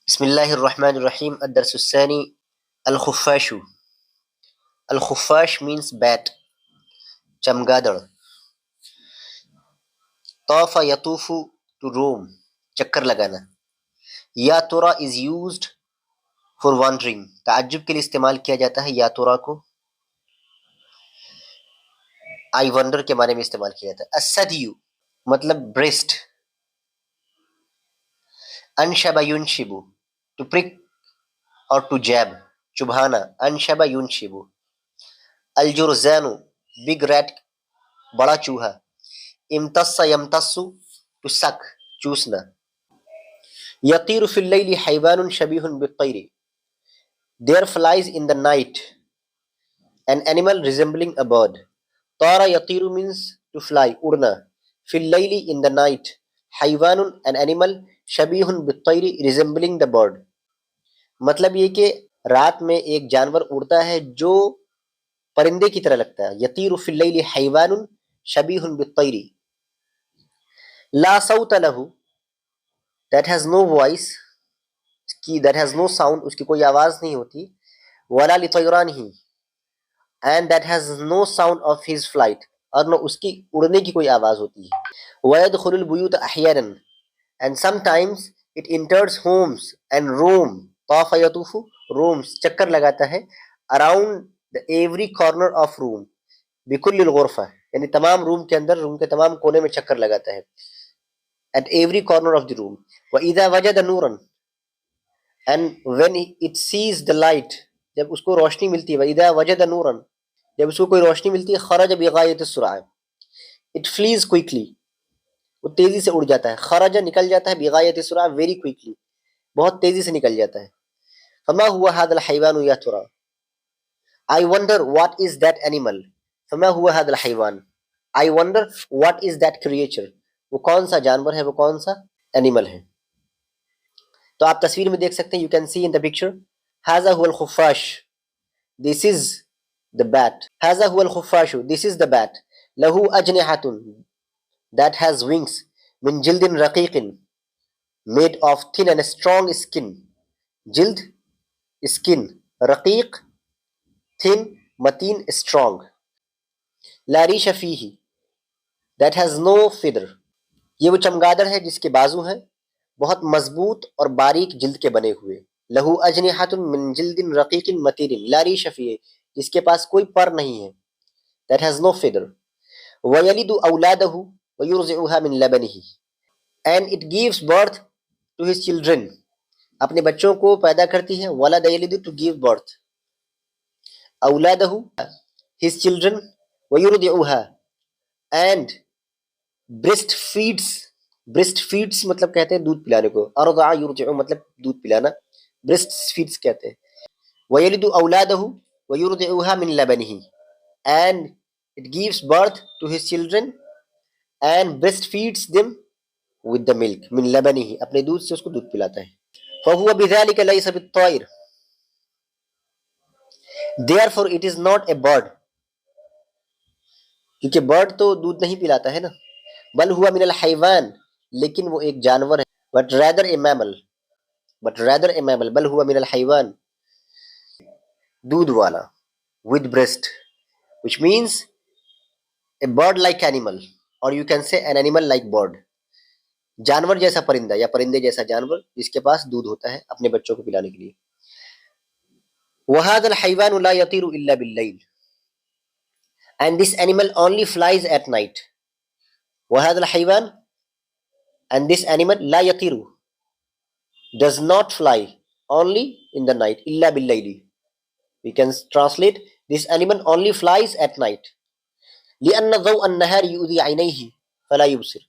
بسم اللہ الرحمن الرحیم الدرس الثانی الخفاش. الخفاش means bat, چمگادڑ. طاف یطوف to roam, چکر لگانا. یا ترا is used for wandering, تعجب کے لیے استعمال کیا جاتا ہے یا ترا کو. I wonder کے معنی میں استعمال کیا جاتا ہے. الثدی مطلب breast. انشب ینشب to prick اور to jab, چبھانا. انشب ینشب. الجرذان big rat, بڑا چوہا. امتص یمتص to suck, چوسنا. یطیر فی اللیل حیوان شبیہ بالطیر, there flies in the night an animal resembling a bird. طار یطیر means to fly, اڑنا. فی اللیل in the night, حیوان an animal شبیہ بالطیر resembling the bird. مطلب یہ کہ رات میں ایک جانور اڑتا ہے جو پرندے کی طرح لگتا ہے. یطیر فی اللیل حیوان شبیہ بالطیر. لا صوت لہ that has no voice, that has no sound, اس کی کوئی آواز نہیں ہوتی. ولا لطیرانہ and that has no sound of his flight, اور نہ اس کی اڑنے کی کوئی آواز ہوتی ہے. ویدخل البیوت احیانا and sometimes it enters homes and roam. طاف یطوف roams, چکر لگاتا ہے. around the every corner of room, بکل الغرفہ یعنی تمام روم کے اندر, روم کے تمام کونے میں چکر لگاتا ہے. at every corner of the room. وَإِذَا وَجَدَ نُورًا and when it sees the light, جب اس کو روشنی ملتی ہے. وَإِذَا وَجَدَ نُورًا جب اس کو کوئی روشنی ملتی ہے. خرج بغایت السرعہ, it flees quickly, وہ تیزی سے اڑ جاتا ہے. خرج نکل جاتا ہے, بغایت السرعہ very quickly, بہت تیزی سے نکل جاتا ہے. فما هو هذا الحيوان يا ترى, I wonder what is that animal. فما هو هذا الحيوان, I wonder what is that creature, وہ کون سا جانور ہے, وہ کون سا اینیمل ہے. تو آپ تصویر میں دیکھ سکتے ہیں, you can see in the picture. هذا هو الخفاش, this is the bat. هذا هو الخفاش, this is the bat. له أجنحة, that has wings. من جلد رقيق, made of thin and strong skin. جلد skin, رقيق thin, متين strong. لا ريش فيه, that has no feather. یہ وہ چمگادڑ ہے جس کے بازو ہیں, بہت مضبوط اور باریک جلد کے بنے ہوئے. لہو اجنحۃ من جلد رقیق متین, لا ریش فیہ, جس کے پاس کوئی پر نہیں ہے. that has no feather. ویلد اولادہ ویرضعها من لبنہ, and it gives birth to his children, اپنے بچوں کو پیدا کرتی ہے. ولد یلد to give birth, اولادہ his children, ویرضعها and breast feeds مطلب کہتے ہیں دودھ پلانے کو. ارضع یرضع مطلب دودھ پلانا, breast feeds کہتے ہیں. ویلد اولادہ ویرضعها من لبنہ, and it gives birth to his children and breastfeeds them with the milk. من لبنہ, اپنے دودھ سے اس کو دودھ پلاتا ہے. فهو بذلك ليس بالطائر, therefore it is not a bird, کیونکہ برڈ تو دودھ نہیں پلاتا ہے نا. بل ہوا من الحیوان, لیکن وہ ایک جانور ہے. but rather a mammal, بل ہوا من الحیوان, دودھ والا, with breast, which means a bird like animal, or you can say an animal like bird. جانور جیسا پرندہ یا پرندے جیسا جانور جس کے پاس دودھ ہوتا ہے اپنے بچوں کو پلانے کے لیے. وَهَذَا الْحَيْوَانُ لَا يَطِيرُ إِلَّا بِاللَّيْلِ, and this animal only flies at night. وَهَذَا الْحَيْوَانُ, and this animal, لَا يَطِيرُ, does not fly, only in the night. إِلَّا بِاللَّيْلِ, we can translate, this animal only flies at night. لِأَنَّ ضَوْءَ النَّهَارِ يُؤْذِي عَيْنَيْهِ فَلَا يُبْصِرُ,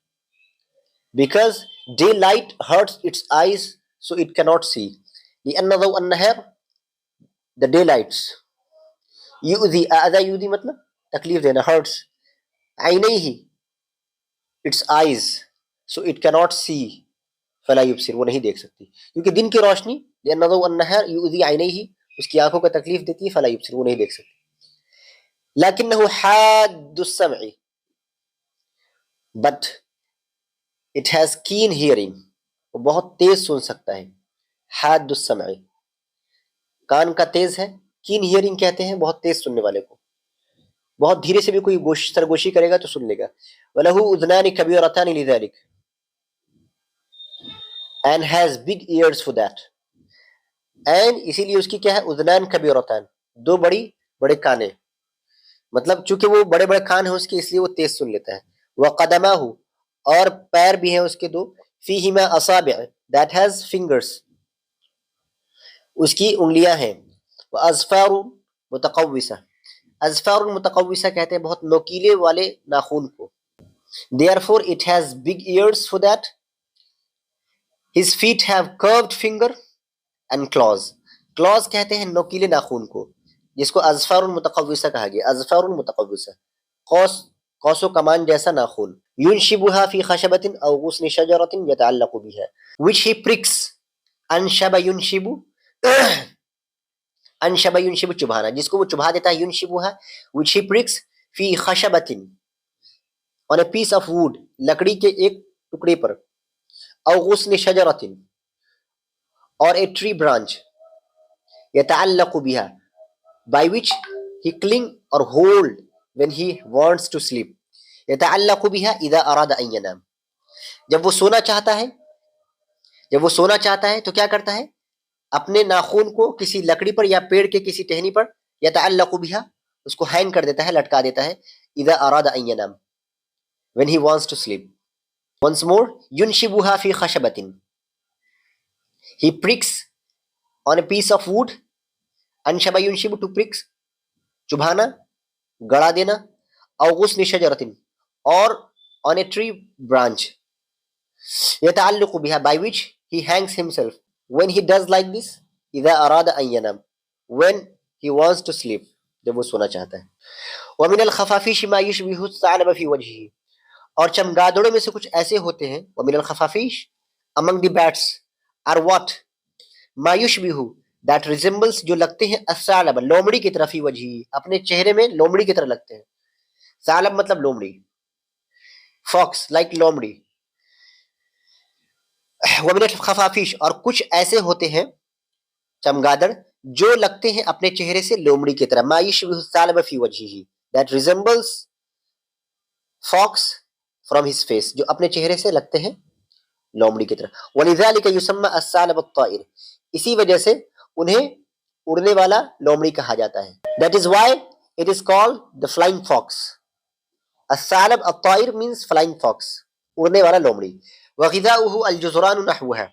because daylight hurts its eyes, so it cannot see. لِأَنَّ ضَوْءَ النَّهَارِ, the daylights. يُؤْذِي, أَذَى يُؤْذِي مطلب تکلیف دینا, hurts. عَيْنَيْهِ, its eyes, so it cannot see. فَلَا يُبْصِرُ, وہ نہیں دیکھ سکتی, کیونکہ دن کی روشنی, لِأَنَّ ضَوْءَ النَّهَارِ يُؤْذِي عَيْنَيْهِ, اس کی آنکھوں کو تکلیف دیتی ہے. فَلَا يُبْصِرُ, وہ نہیں دیکھ سکتی. لَكِنَّهُ حَادُّ السَّمْعِ, but it has keen hearing, وہ بہت تیز سن سکتا ہے. حاد السمع، کان کا تیز ہے. کین ہیئرنگ کہتے ہیں بہت تیز سننے والے کو، بہت دھیرے سے بھی کوئی سرگوشی کرے گا تو سن لے گا. وَلَهُ أُذْنَانِ كَبِيرَتَانِ لِذَلِكَ and has big ears for that. and اسی لیے اس کی کیا ہے اذنان کبیرتان، دو بڑے کانے، مطلب چونکہ وہ بڑے بڑے کان ہیں اس کے اس لیے وہ تیز سن لیتا ہے. وقدماہ، اور پیر بھی ہیں اس کے دو. فیہما اصابع that has fingers، اس کی انگلیاں ہیں. واظفار متقوسہ، اظفار متقوسہ کہتے ہیں بہت نوکیلے والے ناخون کو. therefore it has big ears for that. his feet have curved finger and claws. claws کہتے ہیں نوکیلے ناخون کو، جس کو اظفار المتقوسہ کہا گیا. اظفار المتقوسہ، قوس و کمان جیسا ناخون. ينشبها في خشبة أو غصن شجرة يتعلق بها which he pricks. انشب ينشب، انشب ينشب چبھانا، جس کو وہ چبھا دیتا ہے. ينشبها which he pricks في خشبة on a piece of wood، لکڑی کے ایک ٹکڑے پر. او غصن شجرة، اور a tree branch. يتعلق بها by which he cling or hold when he wants to sleep. يتعلق بها اذا اراد ان ينام، جب وہ سونا چاہتا ہے تو کیا کرتا ہے، اپنے ناخون کو کسی لکڑی پر یا پیڑ کے کسی ٹہنی پر يتعلق بها، اس کو ہینگ کر دیتا ہے، لٹکا دیتا ہے. اذا اراد ان ينام when he wants to sleep. once more ينشبها في خشبة، he pricks on a piece of wood. انشب ينشب to pricks، چبھانا، گڑا دینا. او غصن شجرة، اور on a tree branch. يتعلق بها by which he hangs himself when he does like this. اذا اراد ان ينام when he wants to sleep، جب وہ سونا چاہتا ہے. ومن الخفافيش ما يشبه الثعلب في وجهه، اور چمگادڑوں میں سے کچھ ایسے ہوتے ہیں. ومن الخفافيش among the bats are what ما يشبه that resembles، جو لگتے ہیں الثعلب لومڑی کی طرف، ہی وجہی اپنے چہرے میں لومڑی کی طرح لگتے ہیں. ثعلب مطلب لومڑی، فاکس لائک لومڑی. ومن الخفافیش، اور کچھ ایسے ہوتے ہیں چمگادڑ جو لگتے ہیں اپنے چہرے سے لومڑی کی طرح. ما یشبہ الثعلب فی وجہہ that resembles fox from his face، جو اپنے چہرے سے لگتے ہیں لومڑی کی طرح. ولذلك يسمى الثعلب الطائر، اسی وجہ سے انہیں اڑنے والا لومڑی کہا جاتا ہے. that is why it is called the flying fox. الثعلب الطائر means flying fox، اڑنے والا لومڑی. وغذاؤہ الجزران نحوها،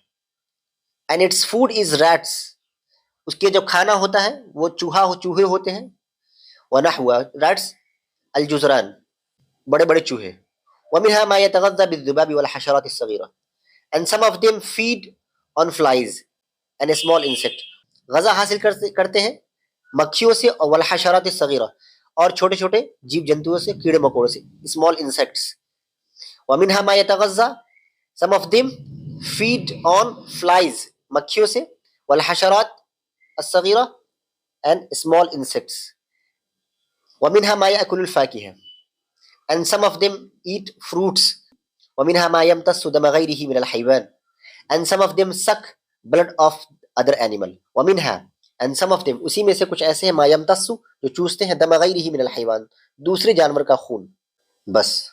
and its food is rats، اس کے جو کھانا ہوتا ہے وہ چوہے ہوتے ہیں. ونحوها rats الجزران، بڑے بڑے چوہے. ومنها ما يتغذى بالذباب والحشرات الصغيرة and some of them feed on flies and a small insect. غذا حاصل کرتے ہیں مکھیوں سے اور والحشرات الصغيرة، اور چھوٹے چھوٹے جیو جنتوؤں سے، کیڑے مکوڑوں سے، small insects. ومنها ما يتغذى، some of them feed on flies، مکھیوں سے، والحشرات الصغيرة and small insects. ومنها ما يأكل الفاكهة and some of them eat fruits. ومنها ما يمتص دم غيره من الحيوان and some of them suck blood of other animal. ومنها and some of them، اسی میں سے کچھ ایسے ہیں ما يمتص جو چوستے ہیں دم غيره من الحيوان، دوسرے جانور کا خون. بس